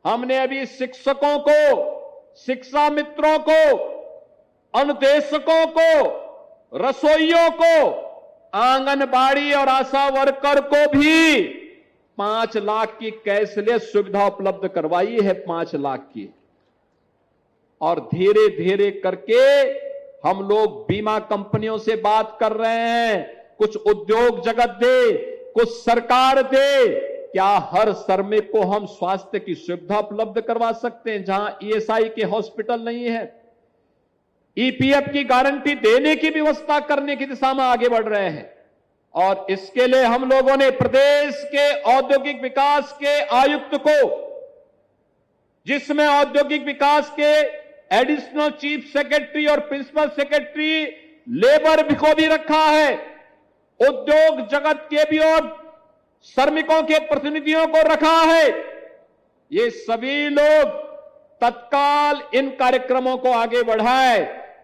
हमने अभी शिक्षकों को, शिक्षा मित्रों को, अनुदेशकों को, रसोइयों को, आंगनबाड़ी और आशा वर्कर को भी 5 लाख की कैशलेस सुविधा उपलब्ध करवाई है, 5 लाख की। और धीरे धीरे करके हम लोग बीमा कंपनियों से बात कर रहे हैं, कुछ उद्योग जगत दे, कुछ सरकार दे, क्या हर श्रमिक को हम स्वास्थ्य की सुविधा उपलब्ध करवा सकते हैं जहां ईएसआई के हॉस्पिटल नहीं है। ईपीएफ की गारंटी देने की व्यवस्था करने की दिशा में आगे बढ़ रहे हैं। और इसके लिए हम लोगों ने प्रदेश के औद्योगिक विकास के आयुक्त को, जिसमें औद्योगिक विकास के एडिशनल चीफ सेक्रेटरी और प्रिंसिपल सेक्रेटरी लेबर को भी रखा है, उद्योग जगत के भी और श्रमिकों के प्रतिनिधियों को रखा है। ये सभी लोग तत्काल इन कार्यक्रमों को आगे बढ़ाए,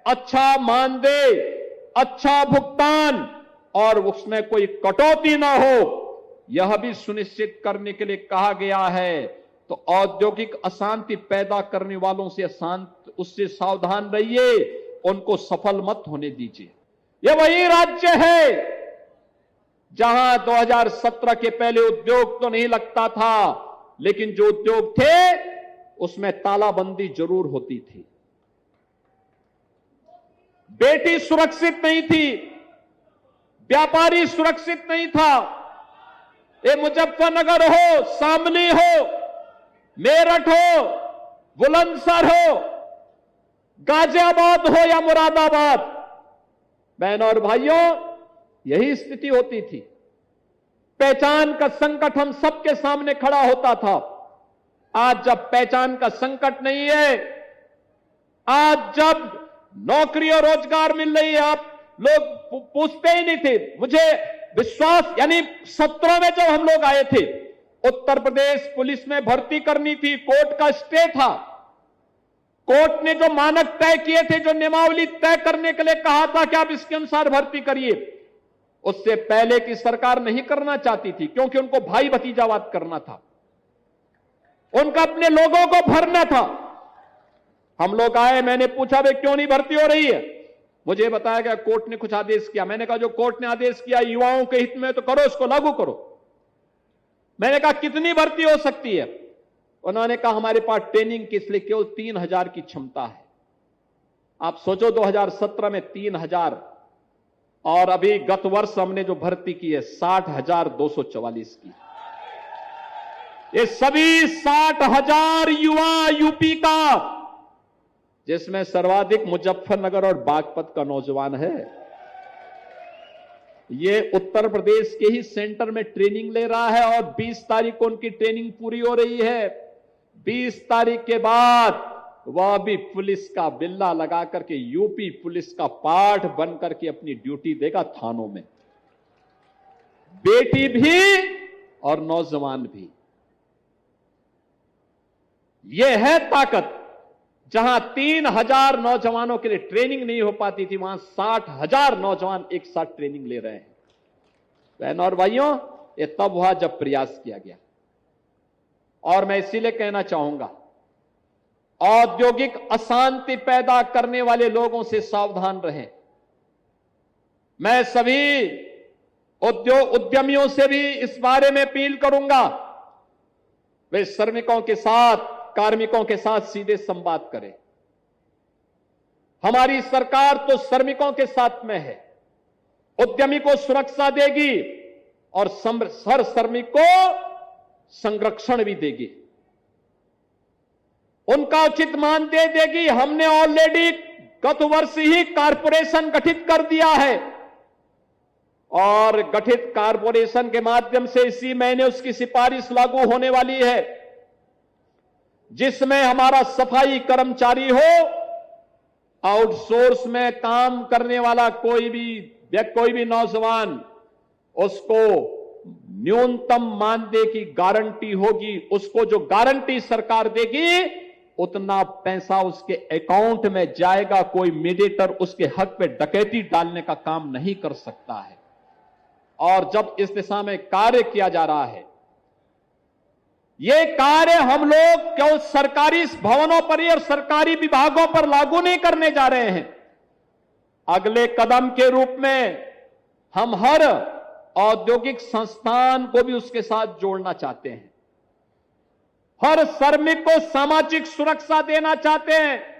अच्छा मानदेय, अच्छा भुगतान और उसमें कोई कटौती ना हो, यह भी सुनिश्चित करने के लिए कहा गया है। तो औद्योगिक अशांति पैदा करने वालों से उससे सावधान रहिए, उनको सफल मत होने दीजिए। यह वही राज्य है जहां 2017 के पहले उद्योग तो नहीं लगता था, लेकिन जो उद्योग थे उसमें तालाबंदी जरूर होती थी। बेटी सुरक्षित नहीं थी, व्यापारी सुरक्षित नहीं था। ये मुजफ्फरनगर हो, शामली हो, मेरठ हो, बुलंदशहर हो, गाजियाबाद हो या मुरादाबाद, बहनों और भाइयों, यही स्थिति होती थी। पहचान का संकट हम सबके सामने खड़ा होता था। आज जब पहचान का संकट नहीं है, आज जब नौकरी और रोजगार मिल रही है, आप लोग पूछते ही नहीं थे। मुझे विश्वास, यानी 17 में जब हम लोग आए थे, उत्तर प्रदेश पुलिस में भर्ती करनी थी, कोर्ट का स्टे था। कोर्ट ने जो मानक तय किए थे, जो नियमावली तय करने के लिए कहा था कि आप इसके अनुसार भर्ती करिए, उससे पहले की सरकार नहीं करना चाहती थी, क्योंकि उनको भाई भतीजावाद करना था, उनका अपने लोगों को भरना था। हम लोग आए, मैंने पूछा भाई क्यों नहीं भर्ती हो रही है, मुझे बताया गया कोर्ट ने कुछ आदेश किया। मैंने कहा जो कोर्ट ने आदेश किया युवाओं के हित में तो करो, उसको लागू करो। मैंने कहा कितनी भर्ती हो सकती है? उन्होंने कहा हमारे पास ट्रेनिंग के लिए केवल 3000 की क्षमता है। आप सोचो 2017 में 3000, और अभी गत वर्ष हमने जो भर्ती की है 60,244 की। ये सभी 60,000 युवा यूपी का, जिसमें सर्वाधिक मुजफ्फरनगर और बागपत का नौजवान है। ये उत्तर प्रदेश के ही सेंटर में ट्रेनिंग ले रहा है और 20 तारीख को उनकी ट्रेनिंग पूरी हो रही है। 20 तारीख के बाद वह भी पुलिस का बिल्ला लगा करके यूपी पुलिस का पार्ट बन करके अपनी ड्यूटी देगा थानों में, बेटी भी और नौजवान भी। यह है ताकत। जहां 3000 नौजवानों के लिए ट्रेनिंग नहीं हो पाती थी, वहां 60,000 नौजवान एक साथ ट्रेनिंग ले रहे हैं। बहनों और भाइयों, यह तब हुआ जब प्रयास किया गया। और मैं इसीलिए कहना चाहूंगा, औद्योगिक अशांति पैदा करने वाले लोगों से सावधान रहें। मैं सभी उद्यमियों से भी इस बारे में अपील करूंगा, वे श्रमिकों के साथ, कार्मिकों के साथ सीधे संवाद करें। हमारी सरकार तो श्रमिकों के साथ में है, उद्यमी को सुरक्षा देगी और हर श्रमिक को संरक्षण भी देगी, उनका उचित मानदेय देगी। हमने ऑलरेडी गत वर्ष ही कारपोरेशन गठित कर दिया है और गठित कारपोरेशन के माध्यम से इसी महीने उसकी सिफारिश लागू होने वाली है, जिसमें हमारा सफाई कर्मचारी हो, आउटसोर्स में काम करने वाला कोई भी नौजवान, उसको न्यूनतम मानदेय की गारंटी होगी। उसको जो गारंटी सरकार देगी उतना पैसा उसके अकाउंट में जाएगा। कोई मीडिएटर उसके हक पे डकैती डालने का काम नहीं कर सकता है। और जब इस दिशा में कार्य किया जा रहा है, ये कार्य हम लोग केवल सरकारी भवनों पर ही और सरकारी विभागों पर लागू नहीं करने जा रहे हैं। अगले कदम के रूप में हम हर औद्योगिक संस्थान को भी उसके साथ जोड़ना चाहते हैं। हर श्रमिक को सामाजिक सुरक्षा देना चाहते हैं।